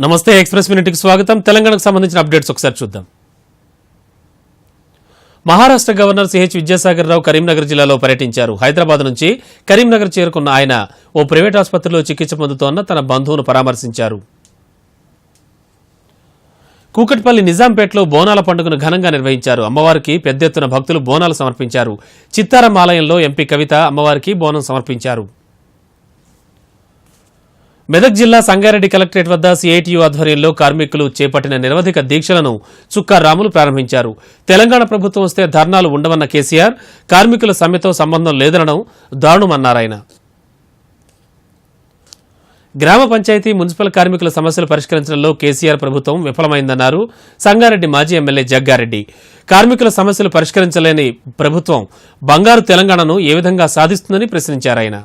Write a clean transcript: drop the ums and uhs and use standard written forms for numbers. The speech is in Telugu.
నమస్తే ఎక్స్‌ప్రెస్ మినిట్కి స్వాగతం. తెలంగాణకు సంబంధించిన అప్డేట్స్ ఒకసారి చూద్దాం. మహారాష్ట్ర గవర్నర్ సిహెచ్ విద్యాసాగర్ రావు కరీంనగర్ జిల్లాలో పర్యటించారు. హైదరాబాద్ నుంచి కరీంనగర్ చేరుకున్న ఆయన ఓ ప్రైవేట్ ఆసుపత్రిలో చికిత్స పొందుతోన్న తన బంధువును పరామర్శించారు. కూకట్పల్లి నిజాంపేటలో బోనాల పండుగను ఘనంగా నిర్వహించారు. అమ్మవారికి పెద్ద ఎత్తున భక్తులు బోనాలు సమర్పించారు. చిత్తారం ఆలయంలో ఎంపీ కవిత అమ్మవారికి బోనం సమర్పించారు. మెదక్ జిల్లా సంగారెడ్డి కలెక్టరేట్ వద్ద సిఐటియు ఆధ్వర్యంలో కార్మికులు చేపట్టిన నిరవధిక దీక్షలను చుక్కా రాములు ప్రారంభించారు. తెలంగాణ ప్రభుత్వం వస్తే ధర్నాలు ఉండవన్న కేసీఆర్ కార్మికుల సమ్మెతో సంబంధం లేదనడం దారుణమన్నారాయన. గ్రామ పంచాయతీ మున్సిపల్ కార్మికుల సమస్యలు పరిష్కరించడంలో కేసీఆర్ ప్రభుత్వం విఫలమైందన్నారు సంగారెడ్డి మాజీ ఎమ్మెల్యే జగ్గారెడ్డి. కార్మికుల సమస్యలు పరిష్కరించలేని ప్రభుత్వం బంగారు తెలంగాణను ఏ విధంగా సాధిస్తుందని ప్రశ్నించారాయన.